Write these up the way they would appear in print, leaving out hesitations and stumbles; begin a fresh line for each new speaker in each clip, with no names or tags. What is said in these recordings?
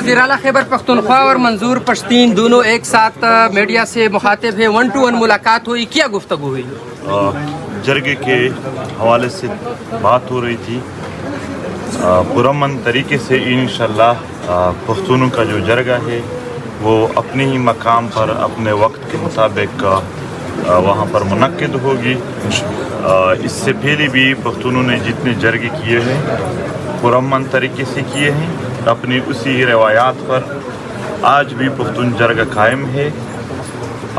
وزیر اعلیٰ خیبر پختونخوا اور منظور پشتین دونوں ایک ساتھ میڈیا سے مخاطب ہیں. 1-to-1 ملاقات ہوئی, کیا گفتگو ہوئی؟
جرگے کے حوالے سے بات ہو رہی تھی. پرامن طریقے سے انشاءاللہ پختونوں کا جو جرگہ ہے وہ اپنے ہی مقام پر اپنے وقت کے مطابق وہاں پر منعقد ہوگی. اس سے پہلے بھی پختونوں نے جتنے جرگے کیے ہیں پرامن طریقے سے کیے ہیں اپنی اسی روایات پر. آج بھی پختون جرگہ قائم ہے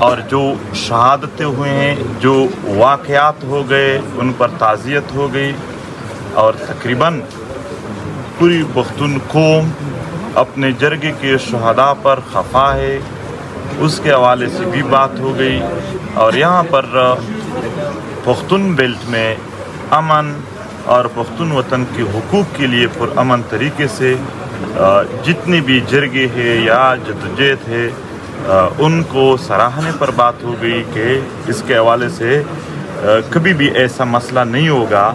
اور جو شہادتیں ہوئے ہیں, جو واقعات ہو گئے, ان پر تعزیت ہو گئی اور تقریباً پوری پختون قوم اپنے جرگے کے شہداء پر خفا ہے. اس کے حوالے سے بھی بات ہو گئی اور یہاں پر پختون بیلٹ میں امن اور پختون وطن کے حقوق کے لیے پرامن طریقے سے جتنے بھی جرگے ہیں یا جدوجہد ہے ان کو سراہنے پر بات ہو گئی کہ اس کے حوالے سے کبھی بھی ایسا مسئلہ نہیں ہوگا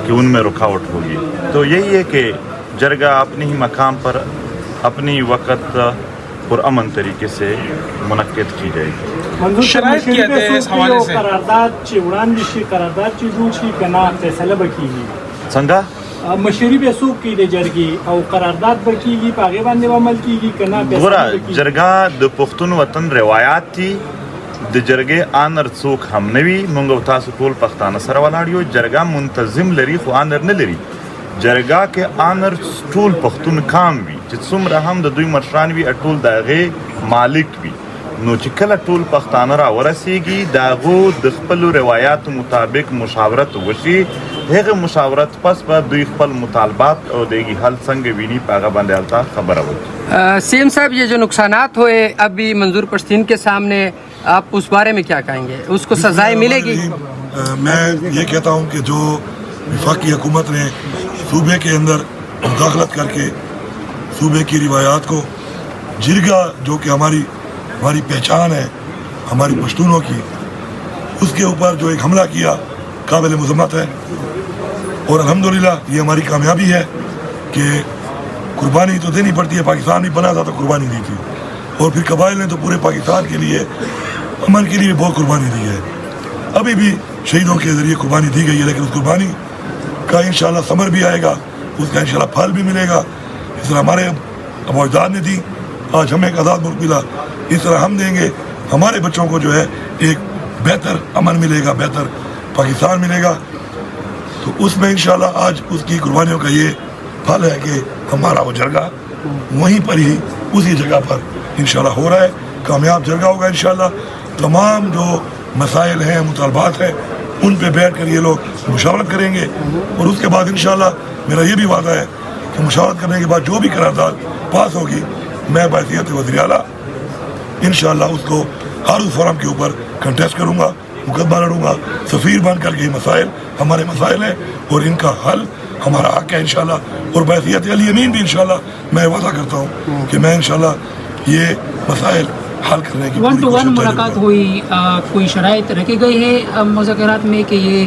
کہ ان میں رکاوٹ ہوگی. تو یہی ہے کہ جرگہ اپنے ہی مقام پر اپنی وقت پرامن طریقے سے منعقد کی جائے گی.
شرائط کیا تھے اس حوالے سے؟
قرارداد چی وړاندې شي, قرارداد چی جوړ شي کنه فیصله به کیږي
څنګه
مشري به څوک کوي د جرګې او قرارداد به کیږي په هغې باندې به عمل کیږي کنه
ګوره جرګه د پښتون وطن روایات دي. د جرګې آنر څوک هم نه وي. موږ او تاسو ټول پښتانه سره ولاړ یو. جرګه منتظم لري خو آنر نه لري. جرګه کې آنر ټول پښتون کام وي چې څومره هم د دوی مشران وي ټول د هغې مالک وي. نو چې کله ټول پښتانه را ورسیږي د هغو د خپلو روایاتو مطابق مشاورت وشي. هغه مشاورت پس به دوی خپل مطالبات او دیگی حل څنګه ویني په هغه باندې هلته خبره وکړي.
سی ایم صاحب, یہ جو نقصانات ہوئے ابھی منظور پشتین کے سامنے, آپ اس بارے میں کیا کہیں گے؟ اس کو سزائیں ملے گی؟
میں یہ کہتا ہوں کہ جو وفاقی حکومت نے صوبے کے اندر مداخلت کر کے صوبے کی روایات کو, جرگہ جو کہ ہماری پہچان ہے ہماری پشتونوں کی, اس کے اوپر جو ایک حملہ کیا قابل مذمت ہے. اور الحمدللہ یہ ہماری کامیابی ہے کہ قربانی تو دینی پڑتی ہے. پاکستان بھی بنا تھا تو قربانی دی تھی اور پھر قبائل نے تو پورے پاکستان کے لیے امن کے لیے بہت قربانی دی ہے. ابھی بھی شہیدوں کے ذریعے قربانی دی گئی ہے لیکن اس قربانی کا انشاءاللہ ثمر بھی آئے گا, اس کا انشاءاللہ پھل بھی ملے گا. اس طرح ہمارے ابو اجداد نے دی, آج ہمیں ایک آزاد ملک ملا, اس طرح ہم دیں گے ہمارے بچوں کو جو ہے ایک بہتر امن ملے گا, بہتر پاکستان ملے گا. تو اس میں انشاءاللہ آج اس کی قربانیوں کا یہ پھل ہے کہ ہمارا وہ جرگہ وہیں پر ہی اسی جگہ پر انشاءاللہ ہو رہا ہے. کامیاب جرگہ ہوگا انشاءاللہ. تمام جو مسائل ہیں, مطالبات ہیں, ان پہ بیٹھ کر یہ لوگ مشاورت کریں گے اور اس کے بعد انشاءاللہ میرا یہ بھی وعدہ ہے کہ مشاورت کرنے کے بعد جو بھی قرارداد پاس ہوگی میں بحیثیت وزیر اعلیٰ انشاءاللہ اس کو ہر اس فورم کے اوپر کنٹیسٹ کروں گا, مقدمہ لڑوں گا, سفیر بن کر کے یہ مسائل ہمارے مسائل ہیں اور ان کا حل ہمارا حق ہے انشاءاللہ. اور بحیثیت علی امین بھی انشاءاللہ میں وعدہ کرتا ہوں کہ میں انشاءاللہ یہ مسائل حل کرنے کی
1-to-1 ملاقات ہوئی, کوئی شرائط رکھی گئی ہے مذاکرات میں کہ یہ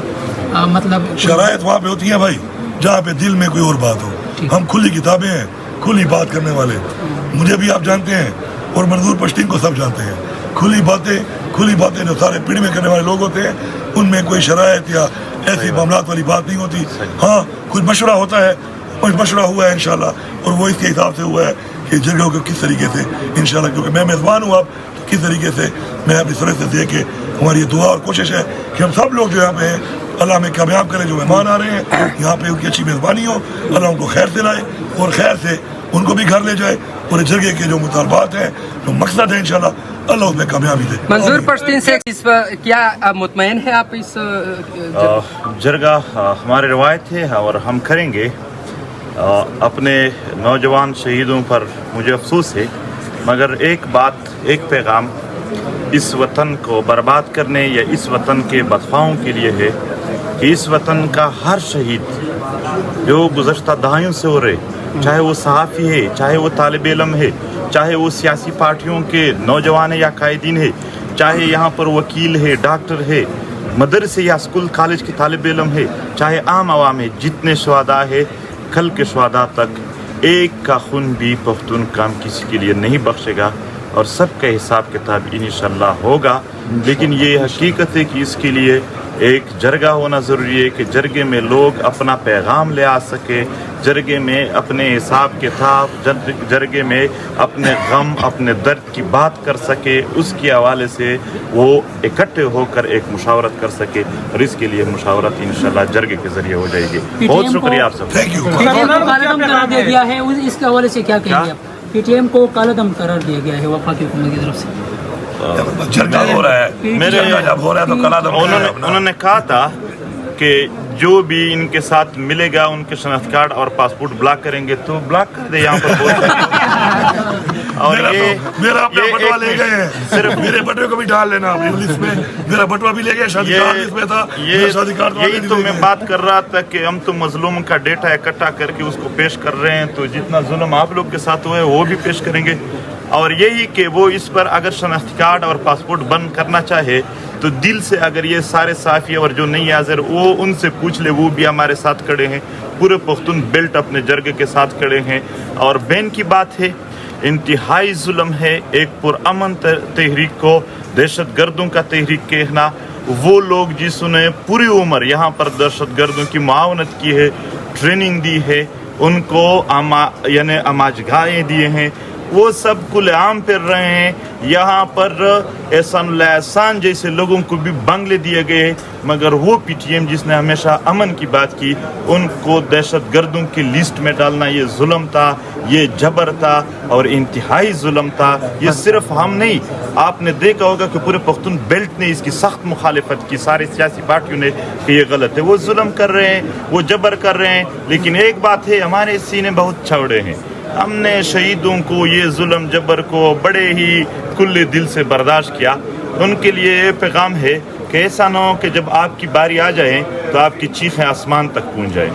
مطلب
شرائط وہاں پہ ہوتی ہیں بھائی جہاں پہ دل میں کوئی اور بات ہو. ہم کھلی کتابیں ہیں, کھلی بات کرنے والے. مجھے بھی آپ جانتے ہیں اور منظور پشتین کو سب جانتے ہیں. کھلی باتیں جو سارے پیڑ میں کرنے والے لوگ ہوتے ہیں ان میں کوئی شرائط یا ایسی معاملات والی بات نہیں ہوتی. ہاں کچھ مشورہ ہوتا ہے, کچھ مشورہ ہوا ہے انشاءاللہ اور وہ اس کے حساب سے ہوا ہے کہ جگہوں کو کس طریقے سے انشاءاللہ, کیونکہ میں میزبان ہوں اب, تو کس طریقے سے میں اپنی سرحد سے دے کے ہماری یہ دعا اور کوشش ہے کہ ہم سب لوگ جو یہاں پہ ہیں اللہ ہمیں کامیاب کرے. جو مہمان آ رہے ہیں یہاں پہ ان کی اچھی میزبانی ہو, اللہ ان کو خیر سے لائے اور خیر سے ان کو بھی گھر لے جائے اور اس جرگے کے جو مطالبات ہیں جو مقصد ہے انشاءاللہ اللہ اس میں کامیابی دے.
منظور پشتین سے کیا مطمئن ہے آپ اس
جرگہ ہماری روایت ہے اور ہم کریں گے. اپنے نوجوان شہیدوں پر مجھے افسوس ہے مگر ایک بات, ایک پیغام اس وطن کو برباد کرنے یا اس وطن کے بدخواہوں کے لیے ہے کہ اس وطن کا ہر شہید جو گزشتہ دہائیوں سے ہو رہے, چاہے وہ صحافی ہے, چاہے وہ طالب علم ہے, چاہے وہ سیاسی پارٹیوں کے نوجوان یا قائدین ہے, چاہے یہاں پر وکیل ہے, ڈاکٹر ہے, مدرسے یا اسکول کالج کے طالب علم ہے, چاہے عام عوام ہے, جتنے شہداء ہے کل کے شہداء تک ایک کا خون بھی پختون کام کسی کے لیے نہیں بخشے گا اور سب کا حساب کتاب انشاءاللہ ہوگا. لیکن یہ حقیقت ہے کہ اس کے لیے ایک جرگہ ہونا ضروری ہے کہ جرگے میں لوگ اپنا پیغام لے آ سکے, جرگے میں اپنے حساب کتاب, جرگے میں اپنے غم اپنے درد کی بات کر سکے, اس کے حوالے سے وہ اکٹھے ہو کر ایک مشاورت کر سکے, اور اس کے لیے مشاورت انشاءاللہ جرگے کے ذریعے ہو جائے گی. بہت شکریہ آپ سب.
Thank you.
P T M کو کالا دم قرار دیا گیا ہے, اس کے حوالے سے کیا کہیں گے آپ؟ پی ٹی ایم کو کالا دم قرار دیا گیا ہے وفاقی حکومت کی طرف سے.
جرگہ ہو رہا ہے, جرگہ جب ہو رہا ہے تو کلا دم
انہوں نے کہا تھا کہ جو بھی ان کے ساتھ ملے گا ان کے شناخت کارڈ اور پاسپورٹ بلاک کریں گے تو بلاک کر دے. یہاں پر اور
میرا اپنا بٹوا لے گئے ہیں, صرف میرے بٹوے کو بھی ڈال لینا اپنی لسٹ میں. میرا بٹوا بھی لے گئے, شادی کارڈ اس میں تھا, شادی کارڈ
یہی تو میں بات کر رہا تھا کہ ہم تو مظلوم کا ڈیٹا اکٹھا کر کے اس کو پیش کر رہے ہیں, تو جتنا ظلم آپ لوگ کے ساتھ ہوا ہے وہ بھی پیش کریں گے. اور یہی کہ وہ اس پر اگر شناختی کارڈ اور پاسپورٹ بند کرنا چاہے تو دل سے, اگر یہ سارے صحافی اور جو نہیں حاضر وہ ان سے پوچھ لے, وہ بھی ہمارے ساتھ کھڑے ہیں, پورے پختون بیلٹ اپنے جرگے کے ساتھ کھڑے ہیں. اور بین کی بات ہے, انتہائی ظلم ہے ایک پرامن تحریک کو دہشت گردوں کا تحریک کہنا. وہ لوگ جس نے پوری عمر یہاں پر دہشت گردوں کی معاونت کی ہے, ٹریننگ دی ہے, ان کو یعنی اماجگاہیں دیے ہیں, وہ سب کھلے عام پھر رہے ہیں. یہاں پر احسان اللہ احسان جیسے لوگوں کو بھی بنگلے دیے گئے, مگر وہ پی ٹی ایم جس نے ہمیشہ امن کی بات کی, ان کو دہشت گردوں کی لسٹ میں ڈالنا یہ ظلم تھا, یہ جبر تھا اور انتہائی ظلم تھا. یہ صرف ہم نہیں, آپ نے دیکھا ہوگا کہ پورے پختون بیلٹ نے اس کی سخت مخالفت کی, سارے سیاسی پارٹیوں نے, کہ یہ غلط ہے. وہ ظلم کر رہے ہیں, وہ جبر کر رہے ہیں, لیکن ایک بات ہے, ہمارے سینے بہت چوڑے ہیں. ہم نے شہیدوں کو یہ ظلم جبر کو بڑے ہی کھلے دل سے برداشت کیا. ان کے لیے یہ پیغام ہے کہ ایسا نہ ہو کہ جب آپ کی باری آ جائے تو آپ کی چیخیں آسمان تک پہنچ جائیں.